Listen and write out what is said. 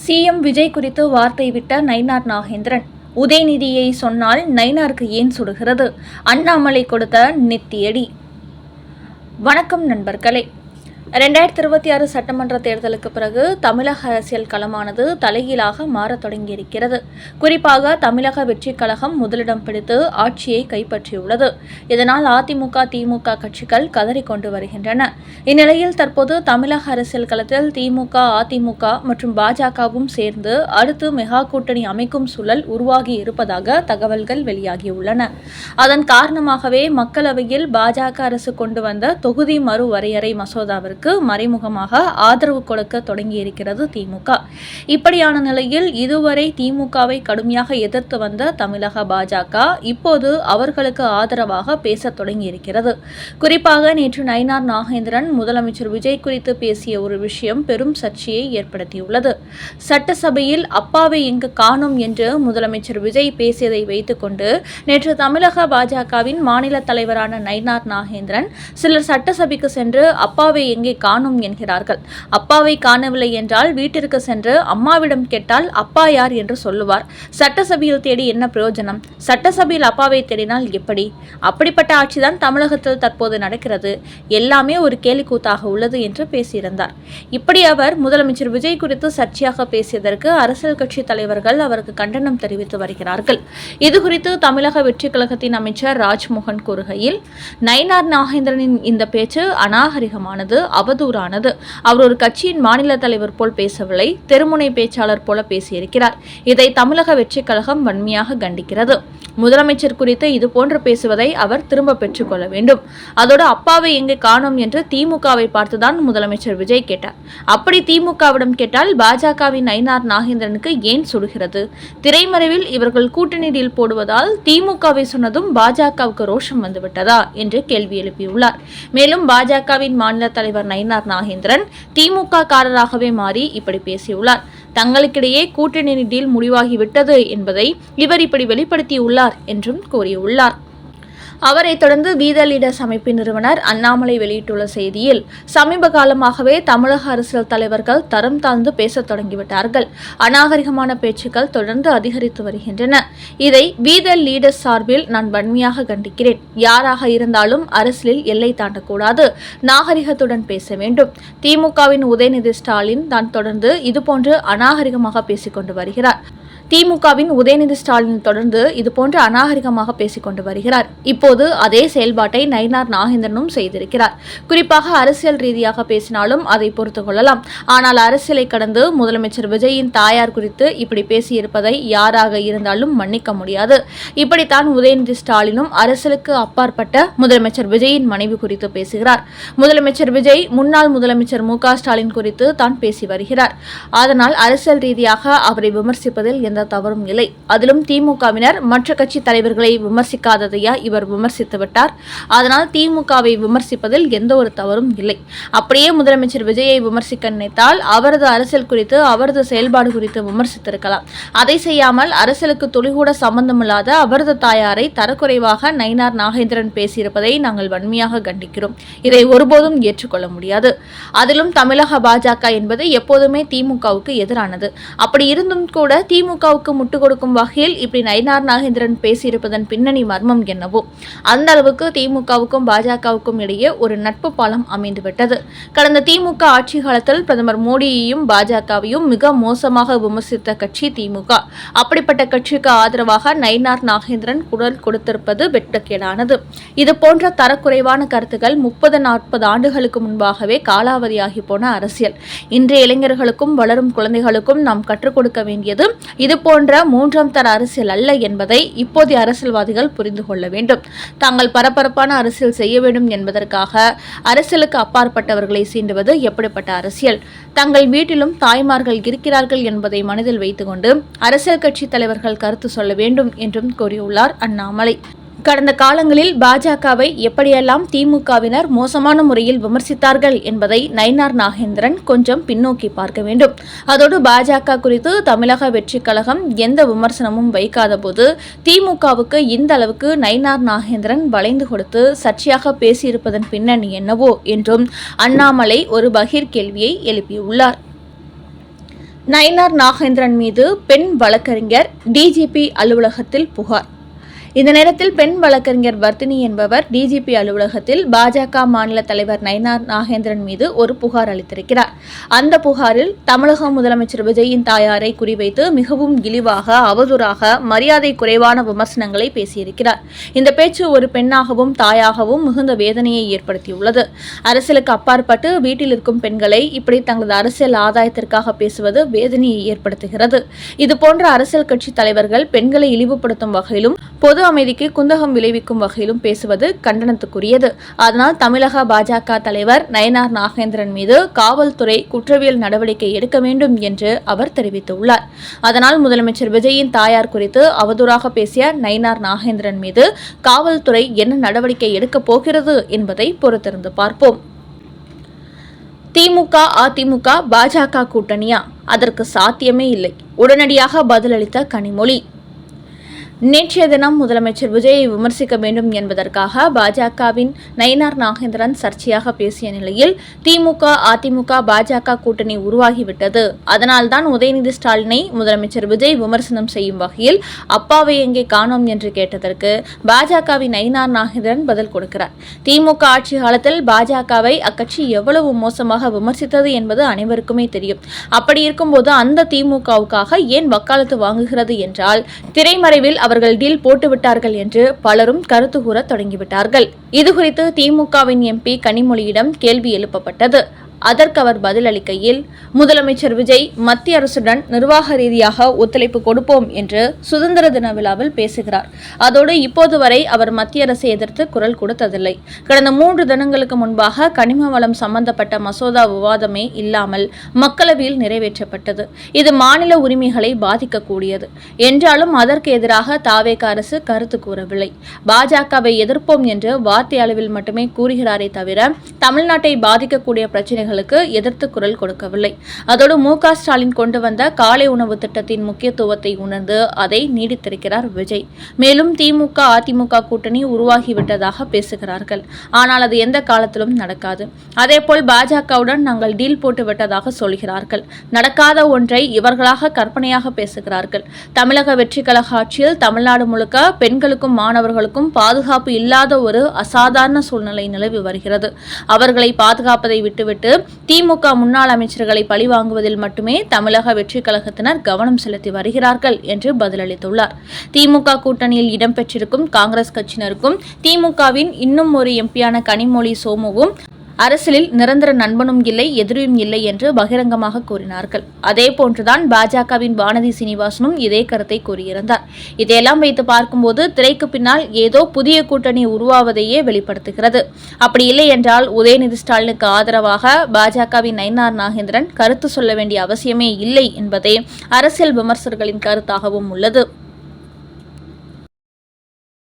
CM Vijay குறித்து வார்த்தை விட்ட நயினார் நாகேந்திரன். உதயநிதியை சொன்னால் நயினாருக்கு ஏன் சுடுகிறது? அண்ணாமலை கொடுத்த நெத்தியடி. வணக்கம் நண்பர்களே. 2026 சட்டமன்ற தேர்தலுக்கு பிறகு தமிழக அரசியல் களமானது தலைகீழாக மாறத் தொடங்கியிருக்கிறது. குறிப்பாக தமிழக வெற்றிக் கழகம் முதலிடம் பிடித்து ஆட்சியை கைப்பற்றியுள்ளது. இதனால் அதிமுக, திமுக கட்சிகள் கதறிக்கொண்டு வருகின்றன. இந்நிலையில் தற்போது தமிழக அரசியல் களத்தில் திமுக, அதிமுக மற்றும் பாஜகவும் சேர்ந்து அடுத்து மெகா கூட்டணி அமைக்கும் சூழல் உருவாகி இருப்பதாக தகவல்கள் வெளியாகியுள்ளன. அதன் காரணமாகவே மக்களவையில் பாஜக அரசு கொண்டு வந்த தொகுதி மறுவரையறை மசோதாவிற்கு மறைமுகமாக ஆதரவு கொடுக்க தொடங்கியிருக்கிறது திமுக. இப்படியான நிலையில் இதுவரை திமுகவை கடுமையாக எதிர்த்து வந்த தமிழக பாஜக இப்போது அவர்களுக்கு ஆதரவாக பேச தொடங்கியிருக்கிறது. குறிப்பாக நேற்று நயினார் நாகேந்திரன் முதலமைச்சர் விஜய் குறித்து பேசிய ஒரு விஷயம் பெரும் சர்ச்சையை ஏற்படுத்தியுள்ளது. சட்டசபையில் அப்பாவை எங்கு காணோம் என்று முதலமைச்சர் விஜய் பேசியதை வைத்துக்கொண்டு நேற்று தமிழக பாஜகவின் மாநில தலைவரான நயினார் நாகேந்திரன் சிலர் சட்டசபைக்கு சென்று அப்பாவை எங்கே காணும் என்கிறார்கள். அப்பாவை காணவில்லை என்றால் வீட்டிற்கு சென்று அம்மாவிடம் கேட்டால் அப்பா யார் என்று சொல்லுவார். சட்டசபையில் தேடி என்ன பிரயோஜனம்? சட்டசபையில் அப்பாவை தேடினால் எப்படி? அப்படிப்பட்ட ஆட்சிதான் தமிழகத்தில் தற்போது நடக்கிறது. எல்லாமே ஒரு கேலிக்கூத்தாக உள்ளது என்று பேசியிருந்தார். இப்படி அவர் முதலமைச்சர் விஜய் குறித்து சர்ச்சையாக பேசியதற்கு அரசியல் கட்சி தலைவர்கள் அவருக்கு கண்டனம் தெரிவித்து வருகிறார்கள். இதுகுறித்து தமிழக வெற்றி கழகத்தின் அமைச்சர் ராஜ்மோகன் கூறுகையில், நயினார் நாகேந்திரனின் இந்த பேச்சு அநாகரிகமானது, அவதூறானது. அவர் ஒரு கட்சியின் மாநில தலைவர் போல் பேசவில்லை, தெருமுனை பேச்சாளர் போல பேசியிருக்கிறார். இதை தமிழக வெற்றிக் கழகம் வன்மையாக கண்டிக்கிறது. முதலமைச்சர் குறித்து இதுபோன்று பேசுவதை அவர் திரும்ப பெற்றுக் கொள்ள வேண்டும். அதோடு அப்பாவை எங்கே காணோம் என்று திமுகவை பார்த்துதான் முதலமைச்சர் விஜய் கேட்டார். அப்படி திமுகவிடம் கேட்டால் பாஜகவின் நயினார் நாகேந்திரனுக்கு ஏன் சுடுகிறது? திரைமறைவில் இவர்கள் கூட்டணி டீல் போடுவதால் திமுகவை சொன்னதும் பாஜகவுக்கு ரோஷம் வந்துவிட்டதா என்று கேள்வி எழுப்பியுள்ளார். மேலும் பாஜகவின் மாநில தலைவர் நயினார் நாகேந்திரன் திமுக காரராகவே மாறி இப்படி பேசியுள்ளார். தங்களுக்கிடையே கூட்டணி டீல் முடிவாகிவிட்டது என்பதை இவர் இப்படி வெளிப்படுத்தியுள்ளார் என்றும் கூறியுள்ளார். அவரை தொடர்ந்து வி.த. லீடர்ஸ் அமைப்பின் நிறுவனர் அண்ணாமலை வெளியிட்டுள்ள செய்தியில், சமீப காலமாகவே தமிழக அரசியல் தலைவர்கள் தரம் தாழ்ந்து பேசத் தொடங்கிவிட்டார்கள். அநாகரிகமான பேச்சுக்கள் தொடர்ந்து அதிகரித்து வருகின்றன. இதை வி.த. லீடர்ஸ் சார்பில் நான் வன்மையாக கண்டிக்கிறேன். யாராக இருந்தாலும் அரசியலில் எல்லை தாண்டக்கூடாது, நாகரிகத்துடன் பேச வேண்டும். திமுகவின் உதயநிதி ஸ்டாலின் தான் தொடர்ந்து இதுபோன்று அநாகரிகமாக பேசிக்கொண்டு வருகிறார். திமுகவின் உதயநிதி ஸ்டாலின் தொடர்ந்து இதுபோன்று அநாகரிகமாக பேசிக்கொண்டு வருகிறார். இப்போது அதே செயல்பாட்டை நயினார் நாகேந்திரனும் செய்திருக்கிறார். குறிப்பாக அரசியல் ரீதியாக பேசினாலும் அதை பொறுத்து கொள்ளலாம். ஆனால் அரசியலை கடந்து முதலமைச்சர் விஜயின் தாயார் குறித்து இப்படி பேசியிருப்பதை யாராக இருந்தாலும் மன்னிக்க முடியாது. இப்படித்தான் உதயநிதி ஸ்டாலினும் அரசியலுக்கு அப்பாற்பட்ட முதலமைச்சர் விஜயின் மனைவி குறித்து பேசுகிறார். முதலமைச்சர் விஜய் முன்னாள் முதலமைச்சர் மு.க. ஸ்டாலின் குறித்து தான் பேசி வருகிறார். அதனால் அரசியல் ரீதியாக அவரை விமர்சிப்பதில் எந்த தவறும் இல்லை. அதிலும் திமுகவினர் மற்ற கட்சி தலைவர்களை விமர்சிக்காததையா இவர் விமர்சித்து விட்டார். அதனால் திமுகவை விமர்சிப்பதில் எந்த ஒரு தவறும் இல்லை. அப்படியே முதலமைச்சர் விஜயை விமர்சிக்க நினைத்தால் அவரது அரசியல் குறித்து, அவரது செயல்பாடு குறித்து விமர்சித்திருக்கலாம். அதை செய்யாமல் அரசியலுக்கு துளிகூட சம்பந்தமில்லாத அவரது தாயாரை தரக்குறைவாக நயினார் நாகேந்திரன் பேசியிருப்பதை நாங்கள் வன்மையாக கண்டிக்கிறோம். இதை ஒருபோதும் ஏற்றுக்கொள்ள முடியாது. அதிலும் தமிழக பாஜக என்பது எப்போதுமே திமுகவுக்கு எதிரானது. அப்படி இருந்தும் கூட திமுகவுக்கு முட்டு கொடுக்கும் வகையில் இப்படி நயினார் நாகேந்திரன் பேசியிருப்பதன் பின்னணி மர்மம் என்னவோ. அந்த அளவுக்கு திமுகவுக்கும் பாஜகவுக்கும் இடையே ஒரு நட்பு பாலம் அமைந்துவிட்டது. கடந்த திமுக ஆட்சி காலத்தில் பிரதமர் மோடியையும் பாஜகவையும் மிக மோசமாக விமர்சித்த கட்சி திமுக. அப்படிப்பட்ட கட்சிக்கு ஆதரவாக நயினார் நாகேந்திரன் குரல் கொடுத்திருப்பது வெட்கக்கேடானது. இதுபோன்ற தரக்குறைவான கருத்துக்கள் 30-40 ஆண்டுகளுக்கு முன்பாகவே காலாவதியாகி போன அரசியல். இன்றைய இளைஞர்களுக்கும் வளரும் குழந்தைகளுக்கும் நாம் கற்றுக் கொடுக்க வேண்டியது இது போன்ற 3ஆம் தர அரசியல் அல்ல என்பதை இப்போதைய அரசியல்வாதிகள் புரிந்து கொள்ள வேண்டும். தாங்கள் பரபரப்பான அரசியல் செய்ய வேண்டும் என்பதற்காக அரசியலுக்கு அப்பாற்பட்டவர்களை சீண்டுவது எப்படிப்பட்ட அரசியல்? தங்கள் வீட்டிலும் தாய்மார்கள் இருக்கிறார்கள் என்பதை மனதில் வைத்துக்கொண்டு அரசியல் கட்சி தலைவர்கள் கருத்து சொல்ல வேண்டும் என்றும் கூறியுள்ளார் அண்ணாமலை. கடந்த காலங்களில் பாஜகவை எப்படியெல்லாம் திமுகவினர் மோசமான முறையில் விமர்சித்தார்கள் என்பதை நயினார் நாகேந்திரன் கொஞ்சம் பின்னோக்கி பார்க்க வேண்டும். அதோடு பாஜக குறித்து தமிழக வெற்றி கழகம் எந்த விமர்சனமும் வைக்காத போது திமுகவுக்கு இந்த அளவுக்கு நயினார் நாகேந்திரன் வளைந்து கொடுத்து சர்ச்சையாக பேசியிருப்பதன் பின்னணி என்னவோ என்றும் அண்ணாமலை ஒரு பகீர் கேள்வியை எழுப்பியுள்ளார். நயினார் நாகேந்திரன் மீது பெண் வழக்கறிஞர் டிஜிபி அலுவலகத்தில் புகார். இந்த நேரத்தில் பெண் வழக்கறிஞர் வர்த்தினி என்பவர் டிஜிபி அலுவலகத்தில் பாஜக மாநில தலைவர் நயினார் நாகேந்திரன் மீது ஒரு புகார் அளித்திருக்கிறார். அந்த புகாரில் தமிழக முதலமைச்சர் விஜயின் தாயாரை குறிவைத்து மிகவும் இழிவாக, அவதூறாக, மரியாதை குறைவான விமர்சனங்களை பேசியிருக்கிறார். இந்த பேச்சு ஒரு பெண்ணாகவும் தாயாகவும் மிகுந்த வேதனையை ஏற்படுத்தியுள்ளது. அரசியலுக்கு அப்பாற்பட்டு வீட்டில் இருக்கும் பெண்களை இப்படி தங்களது அரசியல் ஆதாயத்திற்காக பேசுவது வேதனையை ஏற்படுத்துகிறது. இதுபோன்ற அரசியல் கட்சி தலைவர்கள் பெண்களை இழிவுபடுத்தும் வகையிலும் பொது அமைதிக்கு குந்தகம் விளைவிக்கும் வகையிலும் பேசுவது கண்டனத்துக்குரியது. அதனால் தமிழக பாஜக தலைவர் நயினார் நாகேந்திரன் மீது காவல்துறை குற்றவியல் நடவடிக்கை எடுக்க வேண்டும் என்று அவர் தெரிவித்துள்ளார். அதனால் முதலமைச்சர் விஜயின் தாயார் குறித்து அவதூறாக பேசிய நயினார் நாகேந்திரன் மீது காவல்துறை என்ன நடவடிக்கை எடுக்கப் போகிறது என்பதை பொறுத்திருந்து பார்ப்போம். திமுக, அதிமுக, பாஜக கூட்டணியா? அதற்கு சாத்தியமே இல்லை. உடனடியாக பதிலளித்த கனிமொழி. நேற்றைய தினம் முதலமைச்சர் விஜயை விமர்சிக்க வேண்டும் என்பதற்காக பாஜகவின் நயினார் நாகேந்திரன் சர்ச்சையாக பேசிய நிலையில் திமுக, அதிமுக, பாஜக கூட்டணி உருவாகிவிட்டது. அதனால்தான் உதயநிதி ஸ்டாலினை முதலமைச்சர் விஜய் விமர்சனம் செய்யும் வகையில் அப்பாவை எங்கே காணோம் என்று கேட்டதற்கு பாஜகவின் நயினார் நாகேந்திரன் பதில் கொடுக்கிறார். திமுக ஆட்சி காலத்தில் பாஜகவை அக்கட்சி எவ்வளவு மோசமாக விமர்சித்தது என்பது அனைவருக்குமே தெரியும். அப்படி இருக்கும்போது அந்த திமுகவுக்காக ஏன் வக்காலத்து வாங்குகிறது என்றால் திரைமறைவில் அவர்கள் டீல் போட்டுவிட்டார்கள் என்று பலரும் கருத்து கூற தொடங்கிவிட்டார்கள். இதுகுறித்து திமுகவின் எம்பி கனிமொழியிடம் கேள்வி எழுப்பப்பட்டது. அதற்கு அவர் பதிலளிக்கையில், முதலமைச்சர் விஜய் மத்திய அரசுடன் நிர்வாக ரீதியாக ஒத்துழைப்பு கொடுப்போம் என்று சுதந்திர தின விழாவில் பேசுகிறார். அதோடு இப்போது வரை அவர் மத்திய அரசை எதிர்த்து குரல் கொடுத்ததில்லை. கடந்த 3 தினங்களுக்கு முன்பாக கனிம வளம் சம்பந்தப்பட்ட மசோதா விவாதமே இல்லாமல் மக்களவையில் நிறைவேற்றப்பட்டது. இது மாநில உரிமைகளை பாதிக்கக்கூடியது என்றாலும் அதற்கு எதிராக தாவேக அரசு கருத்து கூறவில்லை. பாஜகவை எதிர்ப்போம் என்று வார்த்தை அளவில் மட்டுமே கூறுகிறாரே தவிர தமிழ்நாட்டை பாதிக்கக்கூடிய பிரச்சனை எதிர்த்து குரல் கொடுக்கவில்லை. அதோடு மு.க. ஸ்டாலின் கொண்டு வந்த காலை உணவு திட்டத்தின் முக்கியத்துவத்தை உணர்ந்து அதை நீடித்திருக்கிறார் விஜய். மேலும் திமுக, அதிமுக கூட்டணி உருவாகிவிட்டதாக பேசுகிறார்கள். ஆனால் அது எந்த காலத்திலும் நடக்காது. அதேபோல் பாஜகவுடன் நாங்கள் டீல் போட்டு விட்டதாக சொல்கிறார்கள். நடக்காத ஒன்றை இவர்களாக கற்பனையாக பேசுகிறார்கள். தமிழக வெற்றி கழக ஆட்சியில் தமிழ்நாடு முழுக்க பெண்களுக்கும் மாணவர்களுக்கும் பாதுகாப்பு இல்லாத ஒரு அசாதாரண சூழ்நிலை நிலவி வருகிறது. அவர்களை பாதுகாப்பதை விட்டுவிட்டு திமுக முன்னாள் அமைச்சர்களை பழிவாங்குவதில் மட்டுமே தமிழக வெற்றி கழகத்தினர் கவனம் செலுத்தி வருகிறார்கள் என்று பதிலளித்துள்ளார். திமுக கூட்டணியில் இடம்பெற்றிருக்கும் காங்கிரஸ் கட்சியினருக்கும் திமுகவின் இன்னும் ஒரு எம்பியான கனிமொழி சோமுவும் அரசியலில் நிரந்தர நண்பனும் இல்லை, எதிரியும் இல்லை என்று பகிரங்கமாக கூறினார்கள். அதே போன்றுதான் பாஜகவின் வானதி சீனிவாசனும் இதே கருத்தை கூறியிருந்தார். இதையெல்லாம் வைத்து பார்க்கும்போது திரைக்கு பின்னால் ஏதோ புதிய கூட்டணி உருவாவதையே வெளிப்படுத்துகிறது. அப்படி இல்லை என்றால் உதயநிதி ஸ்டாலினுக்கு ஆதரவாக பாஜகவின் நயினார் நாகேந்திரன் கருத்து சொல்ல வேண்டிய அவசியமே இல்லை என்பதே அரசியல் விமர்சகர்களின் கருத்தாகவும் உள்ளது.